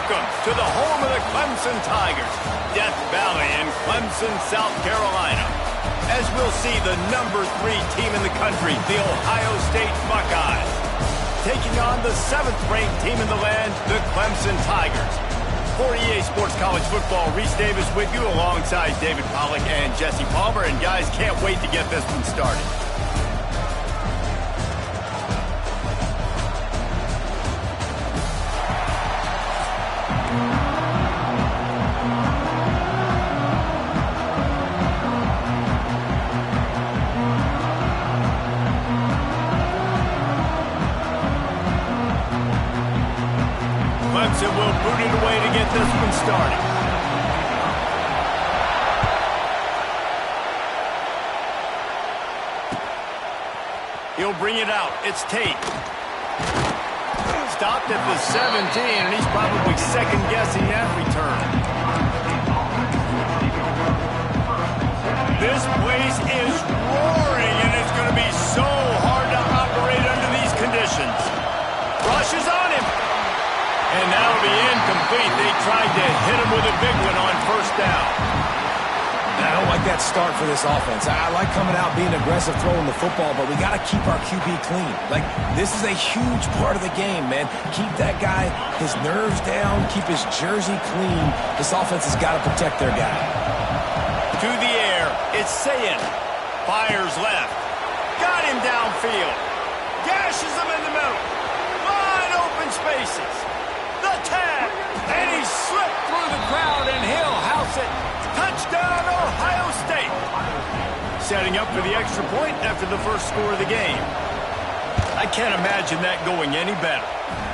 Welcome to the home of the Clemson Tigers, Death Valley in Clemson, South Carolina. As we'll see the #3 team in the country, the Ohio State Buckeyes, taking on the 7th-ranked team in the land, the Clemson Tigers. For EA Sports College Football, Reese Davis with you alongside David Pollack and Jesse Palmer. And guys, can't wait to get this one started. Clemson will boot it away to get this one started. He'll bring it out. It's Tate. Stopped at the 17, and he's probably second-guessing that return. This place is roaring, and it's going to be so hard to operate under these conditions. Rushes on him. And that'll be incomplete. They tried to hit him with a big one on first down. I don't like that start for this offense. I like coming out, being aggressive, throwing the football, but we got to keep our QB clean. Like, this is a huge part of the game, man. Keep that guy, his nerves down, keep his jersey clean. This offense has got to protect their guy. To the air, it's Ncaa26. Fires left. Got him downfield. Gashes him in the middle. Wide open spaces. The tag, and he slipped through the crowd, and he'll house it. Touchdown, Ohio State. Setting up for the extra point after the first score of the game. I can't imagine that going any better.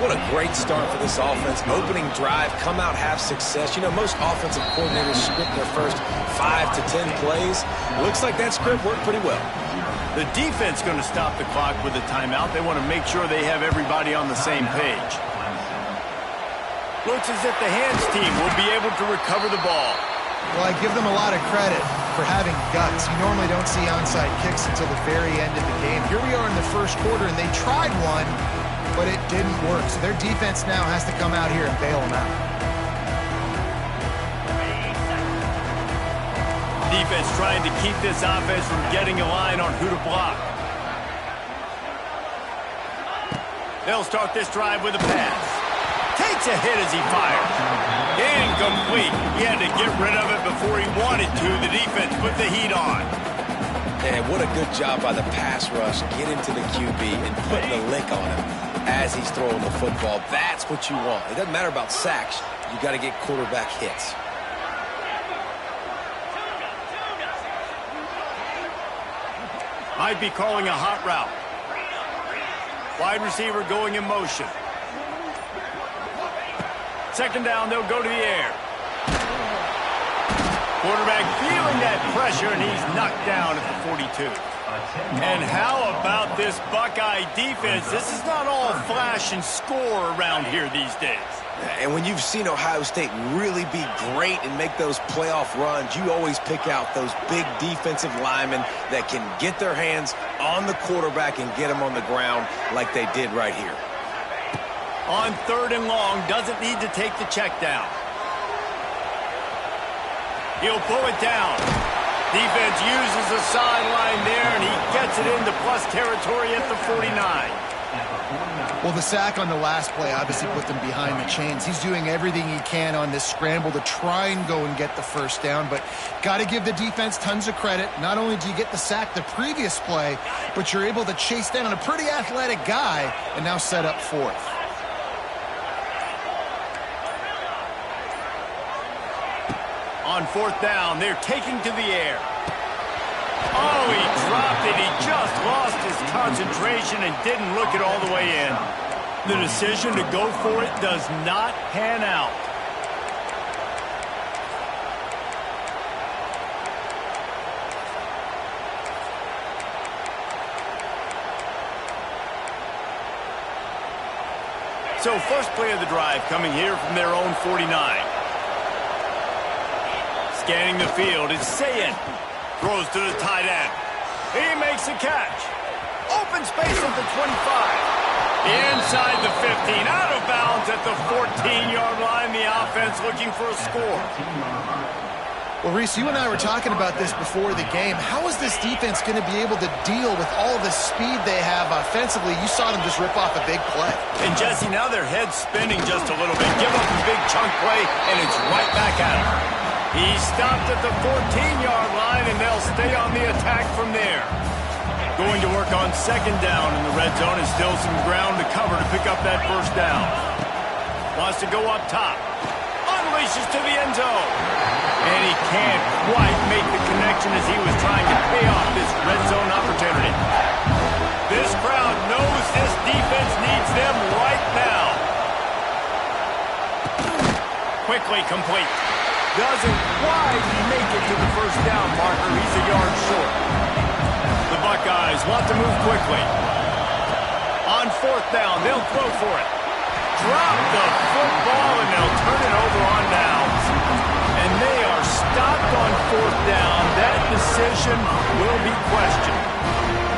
What a great start for this offense. Opening drive, come out, have success. You know, most offensive coordinators script their first 5 to 10 plays. Looks like that script worked pretty well. The defense going to stop the clock with a timeout. They want to make sure they have everybody on the same page. Looks as if the hands team will be able to recover the ball. Well, I give them a lot of credit for having guts. You normally don't see onside kicks until the very end of the game. Here we are in the first quarter, and they tried one, but it didn't work. So their defense now has to come out here and bail them out. Defense trying to keep this offense from getting a line on who to block. They'll start this drive with a pass. Takes a hit as he fires. Incomplete. He had to get rid of it before he wanted to. The defense put the heat on. And what a good job by the pass rush. Get into the QB and putting the lick on him as he's throwing the football. That's what you want. It doesn't matter about sacks. You got to get quarterback hits. Might be calling a hot route. Wide receiver going in motion. Second down, they'll go to the air. Quarterback feeling that pressure, and he's knocked down at the 42. And how about this Buckeye defense? This is not all flash and score around here these days. And when you've seen Ohio State really be great and make those playoff runs, you always pick out those big defensive linemen that can get their hands on the quarterback and get him on the ground like they did right here. On 3rd and long, doesn't need to take the check down. He'll pull it down. Defense uses the sideline there, and he gets it into plus territory at the 49. Well, the sack on the last play obviously put them behind the chains. He's doing everything he can on this scramble to try and go and get the first down, but got to give the defense tons of credit. Not only do you get the sack the previous play, but you're able to chase down a pretty athletic guy and now set up 4th. On 4th down, they're taking to the air. Oh, he dropped it. He just lost his concentration and didn't look it all the way in. The decision to go for it does not pan out. So first play of the drive coming here from their own 49. Scanning the field, it's Ncaa26. Throws to the tight end. He makes a catch. Open space at the 25. Inside the 15, out of bounds at the 14-yard line. The offense looking for a score. Well, Reese, you and I were talking about this before the game. How is this defense going to be able to deal with all the speed they have offensively? You saw them just rip off a big play. And, Jesse, now their head's spinning just a little bit. Give up a big chunk play, and it's right back at him. He stopped at the 14-yard line, and they'll stay on the attack from there. Going to work on second down in the red zone, and still some ground to cover to pick up that first down. Wants to go up top. Unleashes to the end zone. And he can't quite make the connection as he was trying to pay off this red zone opportunity. This crowd knows this defense needs them right now. Quickly complete. Doesn't quite make it to the first down marker. He's a yard short. The Buckeyes want to move quickly. On fourth down, they'll throw for it. Drop the football, and they'll turn it over on downs. And they are stopped on fourth down. That decision will be questioned.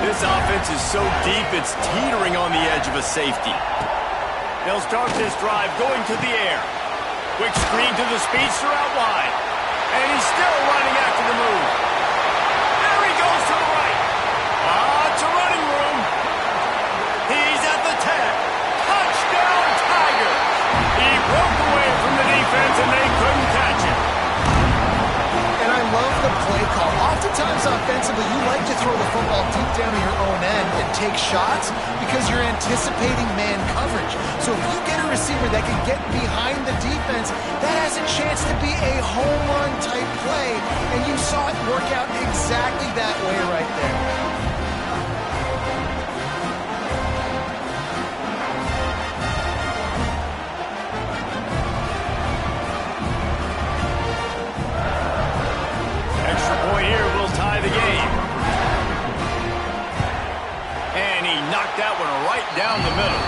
This offense is so deep, it's teetering on the edge of a safety. They'll start this drive going to the air. Quick screen to the speedster out wide. And he's still running after the move. There he goes to the right. It's a running room. He's at the 10. Touchdown, Tigers. He broke away from the defense, and they couldn't catch him. And I love the play call. Oftentimes offensively, you like to throw the football deep down to your own end and take shots because you're anticipating man coverage. So if you get a receiver that can get behind the defense, that has a chance to be a home run type play. And you saw it work out exactly that way right there. Here will tie the game. And he knocked that one right down the middle.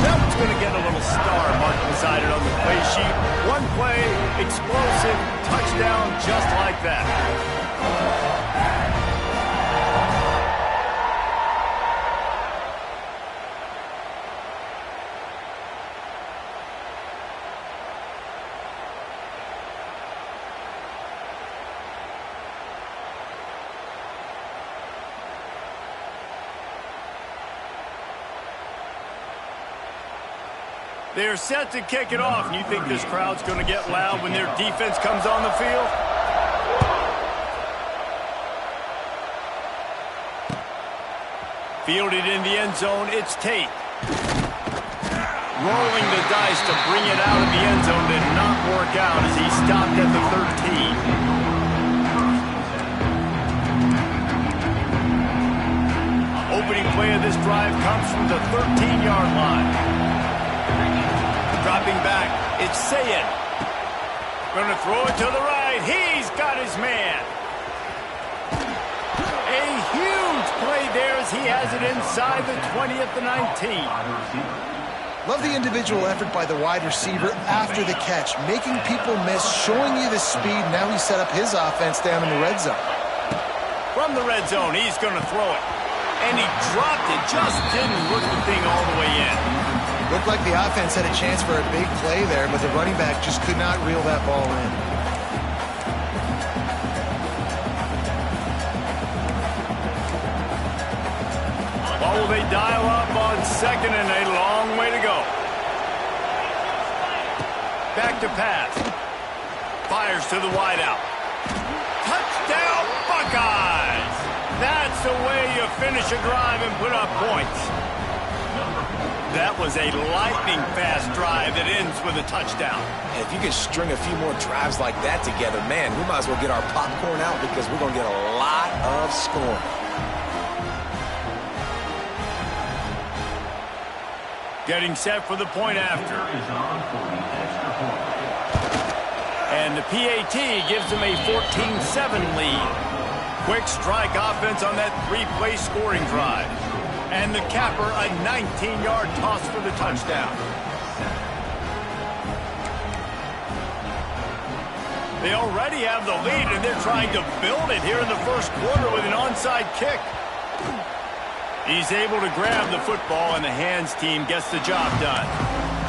That one's going to get a little star marked beside it on the play sheet. One play, explosive, touchdown just like that. They're set to kick it off, and you think this crowd's going to get loud when their defense comes on the field? Fielded in the end zone, it's Tate. Rolling the dice to bring it out of the end zone did not work out as he stopped at the 13. Opening play of this drive comes from the 13-yard line. Dropping back, it's Ncaa26. Gonna throw it to the right. He's got his man. A huge play there as he has it inside the 20 at the 19. Love the individual effort by the wide receiver after the catch, making people miss, showing you the speed. Now he set up his offense down in the red zone. From the red zone, he's gonna throw it. And he dropped it, just didn't look the thing all the way in. Looked like the offense had a chance for a big play there, but the running back just could not reel that ball in. What will they dial up on second, and a long way to go. Back to pass. Fires to the wideout. Touchdown, Buckeyes! That's the way you finish a drive and put up points. That was a lightning-fast drive that ends with a touchdown. And if you can string a few more drives like that together, man, we might as well get our popcorn out because we're going to get a lot of scoring. Getting set for the point after. And the PAT gives them a 14-7 lead. Quick strike offense on that three-play scoring drive. And the capper, a 19-yard toss for the touchdown. They already have the lead, and they're trying to build it here in the first quarter with an onside kick. He's able to grab the football, and the hands team gets the job done.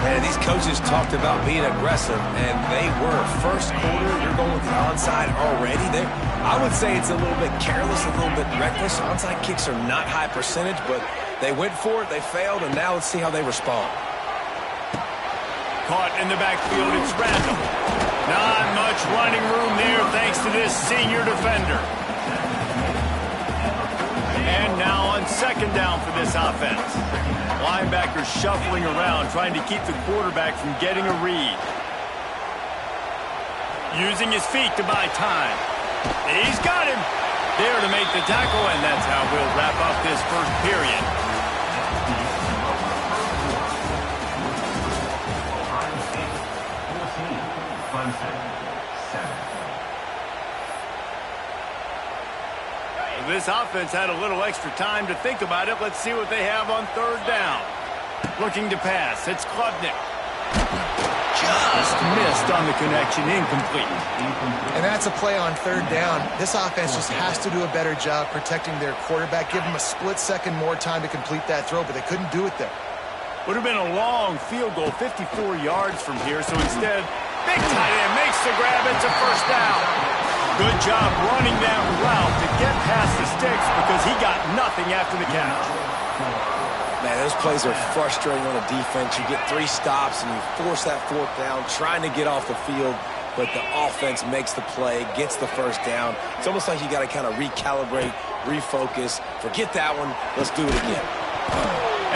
Man, these coaches talked about being aggressive, and they were. First quarter, you're going with the onside already. I would say it's a little bit careless, a little bit reckless. Onside kicks are not high percentage, but they went for it, they failed, and now let's see how they respond. Caught in the backfield, it's Randall. Not much running room there thanks to this senior defender. And now on second down for this offense. Linebackers shuffling around, trying to keep the quarterback from getting a read. Using his feet to buy time. He's got him. There to make the tackle, and that's how we'll wrap up this first period. This offense had a little extra time to think about it. Let's see what they have on third down. Looking to pass. It's Klubnik. Just missed on the connection. Incomplete. And that's a play on third down. This offense just has to do a better job protecting their quarterback. Give them a split second more time to complete that throw, but they couldn't do it there. Would have been a long field goal, 54 yards from here. So instead, big tight end makes the grab. It's a first down. Good job running that route to get past the sticks because he got nothing after the catch. Man, those plays are frustrating on a defense. You get 3 stops and you force that fourth down, trying to get off the field, but the offense makes the play, gets the first down. It's almost like you got to kind of recalibrate, refocus. Forget that one. Let's do it again.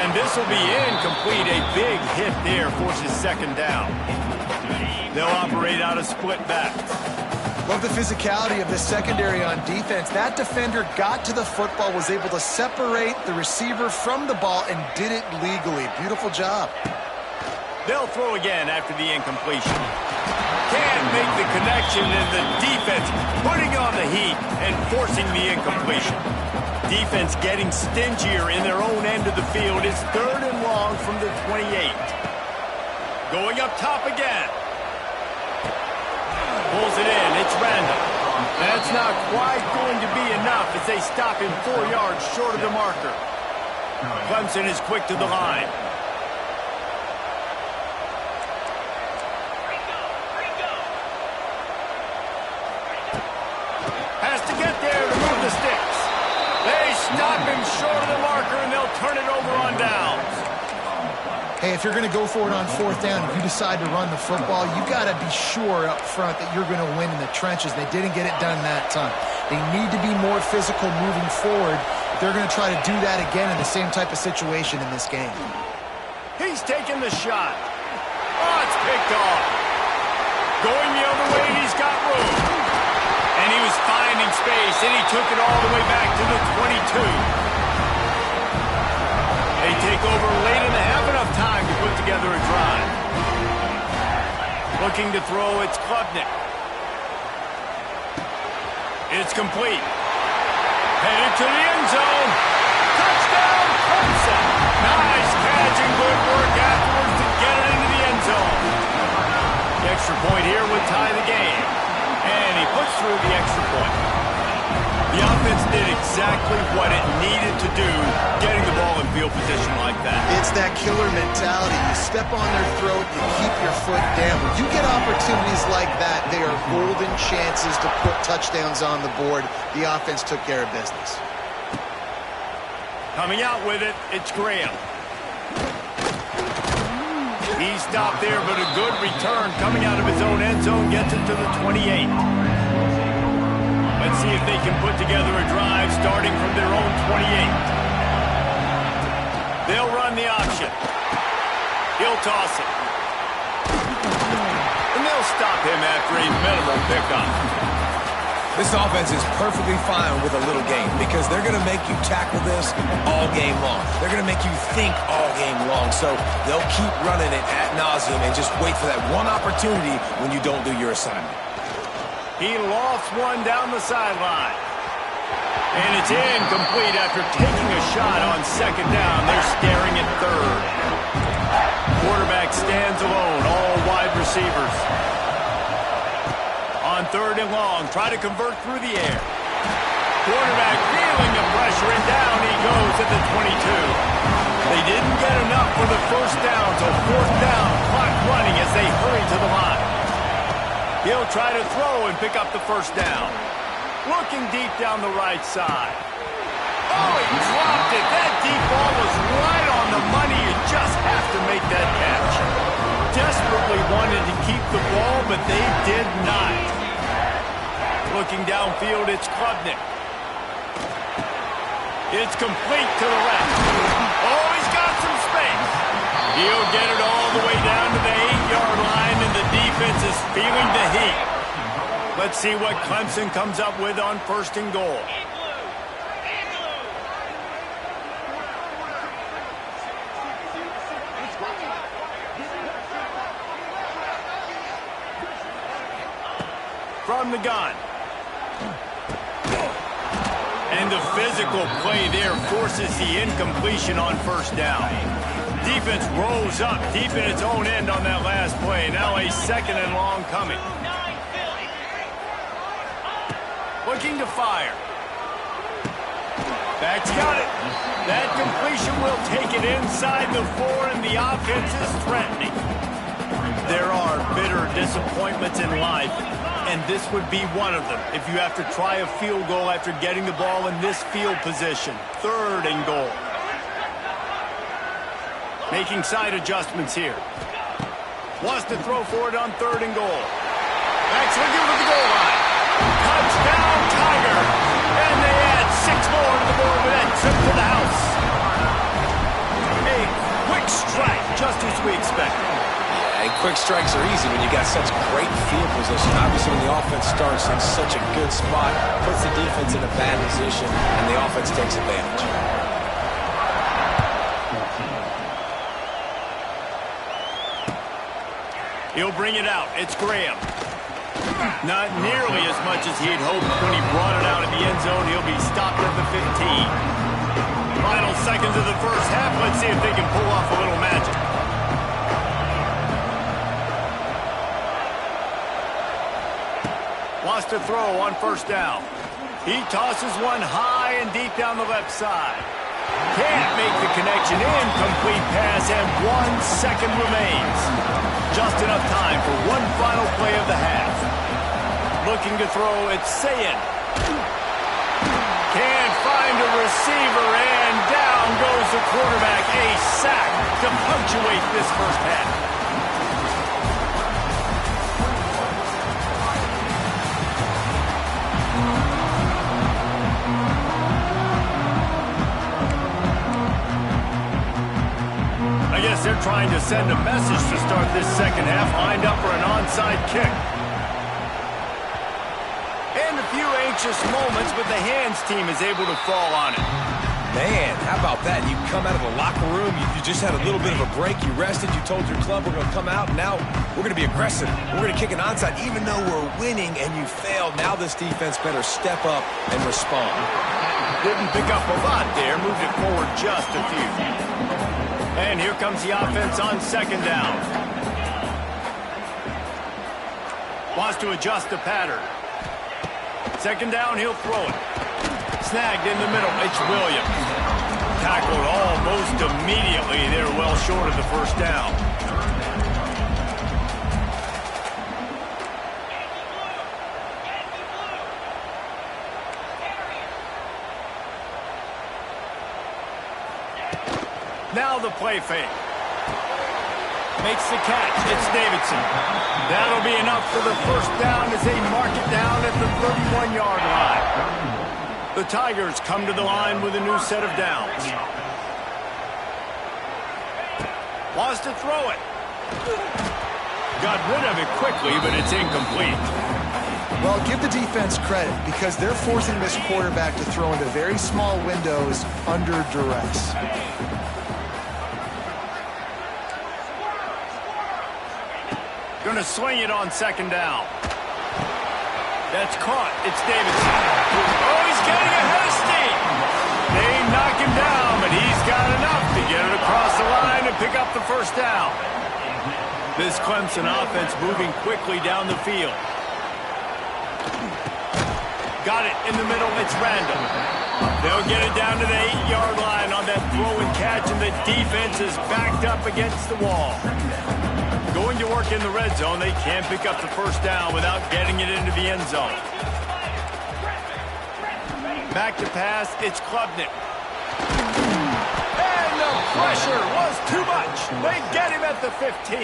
And this will be incomplete. A big hit there forces second down. They'll operate out of split backs. Love the physicality of the secondary on defense. That defender got to the football, was able to separate the receiver from the ball, and did it legally. Beautiful job. They'll throw again after the incompletion. Can't make the connection, and the defense putting on the heat and forcing the incompletion. Defense getting stingier in their own end of the field. It's third and long from the 28. Going up top again. Pulls it in. It's Randall. That's not quite going to be enough as they stop him 4 yards short of the marker. Clemson is quick to the line. Has to get there to move the sticks. They stop him short of the marker, and they'll turn it over on downs. Hey, if you're going to go for it on fourth down, if you decide to run the football, you got to be sure up front that you're going to win in the trenches. They didn't get it done that time. They need to be more physical moving forward if they're going to try to do that again in the same type of situation in this game. He's taking the shot. Oh, it's picked off. Going the other way, and he's got room. And he was finding space, and he took it all the way back to the 22. They take over late in the half, enough time to put together a drive. Looking to throw, it's Klubnik. It's complete. Headed to the end zone. Touchdown, Clemson. Nice catch and good work afterwards to get it into the end zone. The extra point here would tie the game. And he puts through the extra point. The offense did exactly what it needed to do, getting the ball in field position like that. It's that killer mentality. You step on their throat, you keep your foot down. When you get opportunities like that, they are golden chances to put touchdowns on the board. The offense took care of business. Coming out with it, it's Graham. He stopped there, but a good return coming out of his own end zone gets it to the 28. Let's see if they can put together a drive starting from their own 28. They'll run the option. He'll toss it. And they'll stop him after a minimal pickup. This offense is perfectly fine with a little game because they're going to make you tackle this all game long. They're going to make you think all game long. So they'll keep running it ad nauseum and just wait for that one opportunity when you don't do your assignment. He lofts one down the sideline. And it's incomplete after taking a shot on second down. They're staring at third. Quarterback stands alone, all wide receivers. On third and long, try to convert through the air. Quarterback feeling the pressure, and down he goes at the 22. They didn't get enough for the first down, so fourth down, clock running as they hurry to the line. He'll try to throw and pick up the first down. Looking deep down the right side. Oh, he dropped it. That deep ball was right on the money. You just have to make that catch. Desperately wanted to keep the ball, but they did not. Looking downfield, it's Klubnik. It's complete to the left. Oh, he's got some space. He'll get it all the way down to the 8-yard line, and the defense is feeling the heat. Let's see what Clemson comes up with on first and goal. From the gun. And the physical play there forces the incompletion on first down. Defense rolls up deep in its own end on that last play. Now a second and long coming. Looking to fire. Back's got it. That completion will take it inside the 4, and the offense is threatening. There are bitter disappointments in life, and this would be one of them if you have to try a field goal after getting the ball in this field position. Third and goal. Making side adjustments here. Wants to throw for it on third and goal. Backs looking for the goal line. Touchdown, Tiger. And they add 6 more to the board with that trip to the house. A quick strike, just as we expected. And quick strikes are easy when you got such great field position. Obviously, when the offense starts in such a good spot, puts the defense in a bad position, and the offense takes advantage. He'll bring it out. It's Graham. Not nearly as much as he had hoped when he brought it out of the end zone. He'll be stopped at the 15. Final seconds of the first half. Let's see if they can pull off a little magic. Wants to throw on first down. He tosses one high and deep down the left side. Can't make the connection. Incomplete pass, and 1 second remains. Just enough time for one final play of the half. Looking to throw, it's Sayin. Can't find a receiver, and down goes the quarterback. A sack to punctuate this first half. I guess they're trying to send a message to start this second half, lined up for an onside kick. And a few anxious moments, but the hands team is able to fall on it. Man, how about that? You come out of the locker room, you just had a little bit of a break, you rested, you told your club we're going to come out, and now we're going to be aggressive. We're going to kick an onside, even though we're winning and you failed. Now this defense better step up and respond. Didn't pick up a lot there, moved it forward just a few. And here comes the offense on second down. Wants to adjust the pattern. Second down, he'll throw it. Snagged in the middle, it's Williams. Tackled almost immediately. They're well short of the first down. Now the play fake. Makes the catch. It's Davidson. That'll be enough for the first down as they mark it down at the 31-yard line. The Tigers come to the line with a new set of downs. Wants to throw it. Got rid of it quickly, but it's incomplete. Well, give the defense credit because they're forcing this quarterback to throw into very small windows under duress. Going to swing it on second down. That's caught. It's Davidson. Oh, he's getting ahead of steam. They knock him down, but he's got enough to get it across the line and pick up the first down. This Clemson offense moving quickly down the field. Got it in the middle. It's random. They'll get it down to the 8-yard line on that throw and catch, and the defense is backed up against the wall. Going to work in the red zone. They can't pick up the first down without getting it into the end zone. Back to pass. It's Klubnik. And the pressure was too much. They get him at the 15.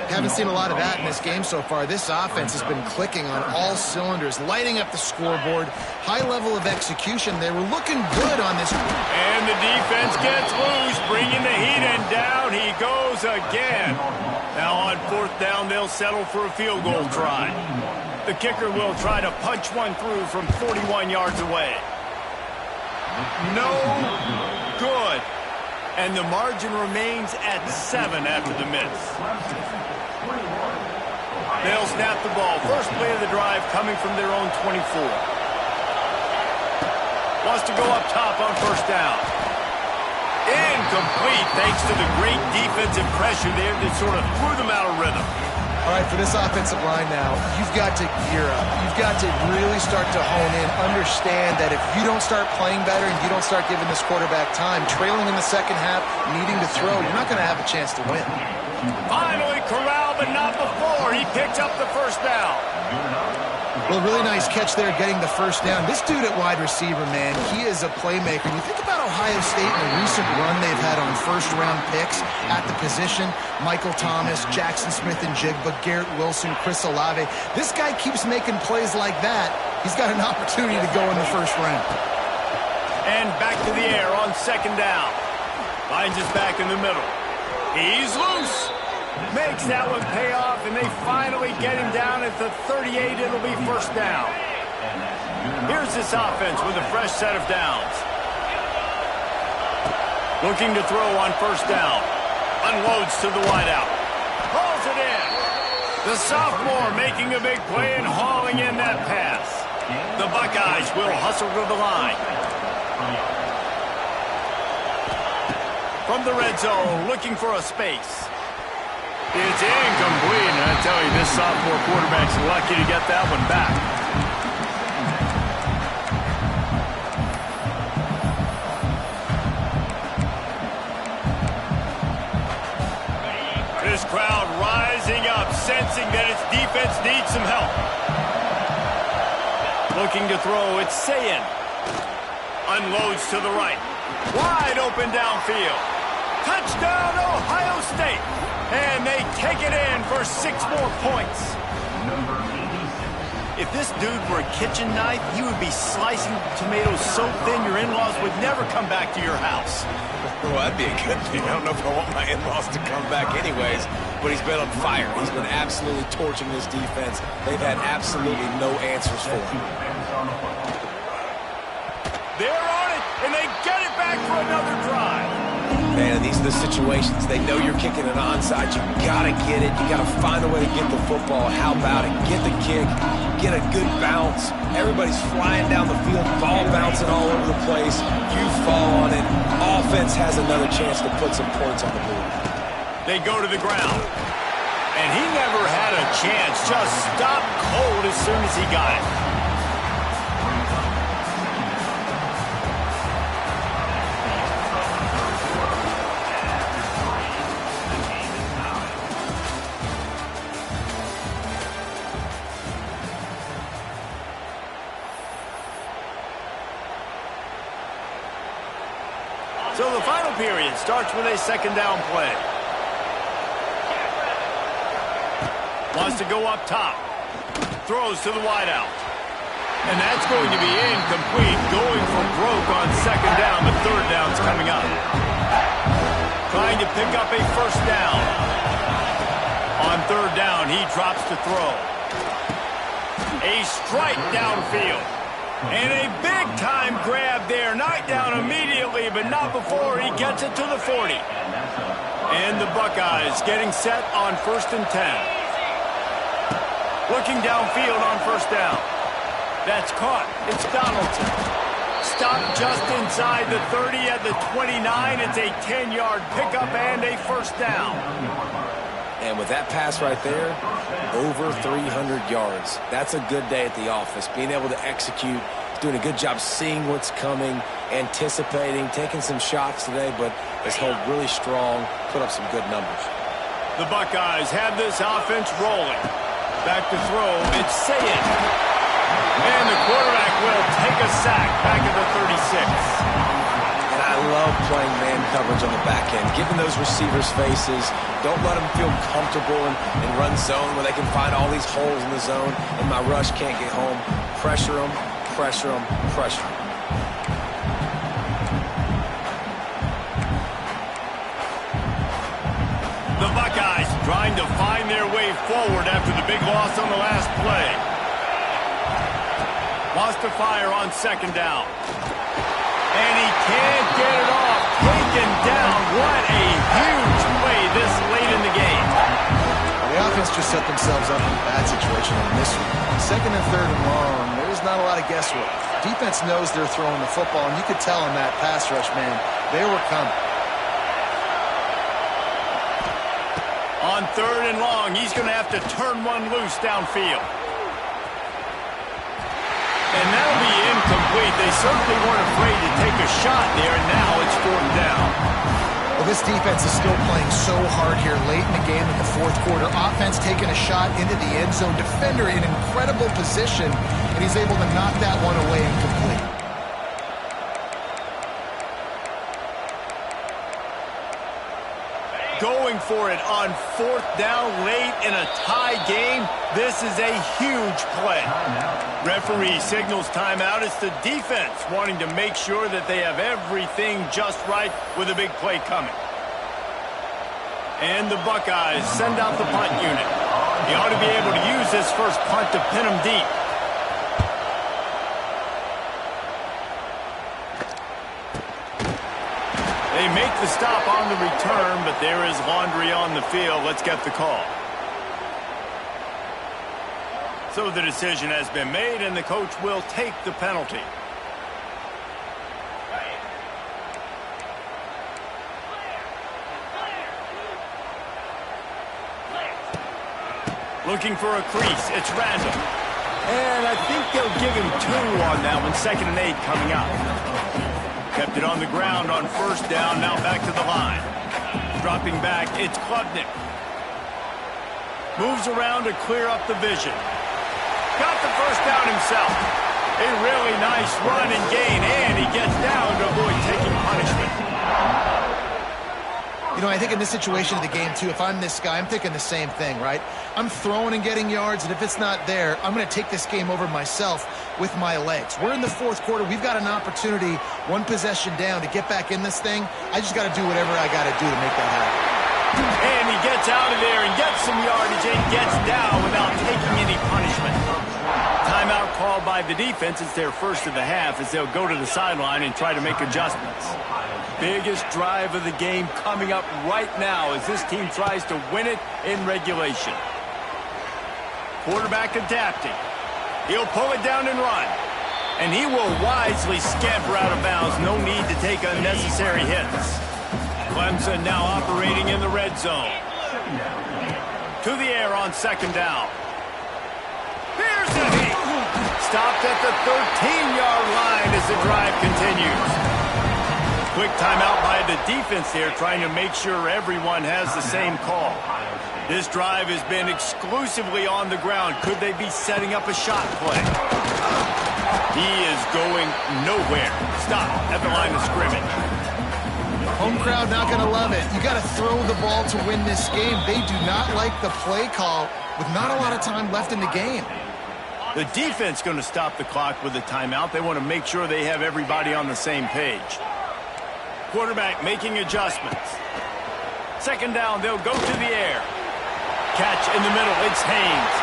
Haven't seen a lot of that in this game so far. This offense has been clicking on all cylinders, lighting up the scoreboard, high level of execution. They were looking good on this. And the defense gets loose, bringing the heat, and down he goes again. Now on fourth down, they'll settle for a field goal try. The kicker will try to punch one through from 41 yards away. No good. And the margin remains at 7 after the miss. They'll snap the ball. First play of the drive coming from their own 24. Wants to go up top on first down. Incomplete thanks to the great defensive pressure there that sort of threw them out of rhythm. All right, for this offensive line now, you've got to gear up. You've got to really start to hone in, understand that if you don't start playing better and you don't start giving this quarterback time, trailing in the second half, needing to throw, you're not going to have a chance to win. Finally corralled, but not before. He picks up the first down. Well, really nice catch there getting the first down. This dude at wide receiver, man, he is a playmaker. You think about Ohio State and the recent run they've had on first-round picks at the position. Michael Thomas, Jackson Smith-Njigba, Garrett Wilson, Chris Olave. This guy keeps making plays like that. He's got an opportunity to go in the first round. And back to the air on second down. Finds his back in the middle. He's loose. Makes that one pay off, and they finally get him down at the 38. It'll be first down. Here's this offense with a fresh set of downs. Looking to throw on first down. Unloads to the wideout. Hauls it in. The sophomore making a big play and hauling in that pass. The Buckeyes will hustle to the line. From the red zone, looking for a space. It's incomplete, and I tell you, this sophomore quarterback's lucky to get that one back. This crowd rising up, sensing that its defense needs some help. Looking to throw, it's Ncaa26. Unloads to the right. Wide open downfield. Touchdown, Ohio State. And they take it in for 6 more points. If this dude were a kitchen knife, he would be slicing tomatoes so thin your in-laws would never come back to your house. Well, that'd be a good thing. I don't know if I want my in-laws to come back anyways, but he's been on fire. He's been absolutely torching this defense. They've had absolutely no answers for him. They're on it, and they get it back for another drive. Man, these are the situations. They know you're kicking an onside. You gotta get it. You gotta find a way to get the football. How about it? Get the kick. Get a good bounce. Everybody's flying down the field. Ball bouncing all over the place. You fall on it. Offense has another chance to put some points on the board. They go to the ground. And he never had a chance. Just stopped cold as soon as he got it. So the final period starts with a second down play. Wants to go up top. Throws to the wideout. And that's going to be incomplete. Going for broke on second down, but third down's coming up. Trying to pick up a first down. On third down, he drops to throw. A strike downfield. And a big-time grab there. Knocked down immediately, but not before he gets it to the 40. And the Buckeyes getting set on 1st and 10. Looking downfield on first down. That's caught. It's Donaldson. Stopped just inside the 30 at the 29. It's a 10-yard pickup and a first down. And with that pass right there, over 300 yards. That's a good day at the office. Being able to execute, doing a good job seeing what's coming, anticipating, taking some shots today, but has held really strong, put up some good numbers. The Buckeyes have this offense rolling. Back to throw, it's Ncaa26. And the quarterback will take a sack back at the 36. And I love playing man coverage on the back end, giving those receivers faces. Don't let them feel comfortable in run zone where they can find all these holes in the zone and my rush can't get home. Pressure them, pressure them, pressure them. The Buckeyes trying to find their way forward after the big loss on the last play. Wants to fire on second down. And he can't get it off. Taken down. What a huge play this late in the game. The offense just set themselves up in a bad situation on this one. Second and third and long, there's not a lot of guesswork. Defense knows they're throwing the football, and you could tell in that pass rush, man, they were coming. On third and long, he's going to have to turn one loose downfield. And that'll be incomplete. They certainly weren't afraid to take a shot there, and now it's fourth down. Well, this defense is still playing so hard here late in the game in the fourth quarter. Offense taking a shot into the end zone. Defender in incredible position, and he's able to knock that one away incomplete. Going for it on fourth down late in a tie game. This is a huge play. Referee signals timeout. It's the defense wanting to make sure that they have everything just right with a big play coming. And the Buckeyes send out the punt unit. He ought to be able to use this first punt to pin him deep. They make the stop on the return, but there is laundry on the field. Let's get the call. So the decision has been made, and the coach will take the penalty. Looking for a crease. It's random. And I think they'll give him 2 on that one. 2nd and 8 coming up. Kept it on the ground on first down, now back to the line. Dropping back, it's Klubnik. Moves around to clear up the vision. Got the first down himself. A really nice run and gain, and he gets down to avoid taking punishment. You know, I think in this situation of the game, too, if I'm this guy, I'm thinking the same thing, right? I'm throwing and getting yards, and if it's not there, I'm going to take this game over myself with my legs. We're in the fourth quarter. We've got an opportunity, one possession down, to get back in this thing. I just got to do whatever I got to do to make that happen. And he gets out of there and gets some yardage and gets down without taking any punishment. Timeout called by the defense. It's their first of the half as they'll go to the sideline and try to make adjustments. Biggest drive of the game coming up right now as this team tries to win it in regulation. Quarterback adapting. He'll pull it down and run. And he will wisely scamper out of bounds. No need to take unnecessary hits. Clemson now operating in the red zone. To the air on second down. Here's the heat. Stopped at the 13-yard line as the drive continues. Quick timeout by the defense here, trying to make sure everyone has the same call. This drive has been exclusively on the ground. Could they be setting up a shot play? He is going nowhere. Stop at the line of scrimmage. Home crowd not going to love it. You got to throw the ball to win this game. They do not like the play call with not a lot of time left in the game. The defense going to stop the clock with a timeout. They want to make sure they have everybody on the same page. Quarterback making adjustments. Second down, they'll go to the air. Catch in the middle, it's Haynes.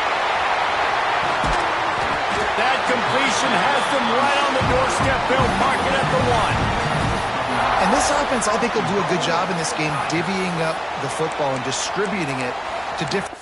That completion has them right on the doorstep. They'll mark it at the 1. And this offense, I think, will do a good job in this game divvying up the football and distributing it to different...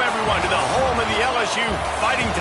everyone to the home of the LSU Fighting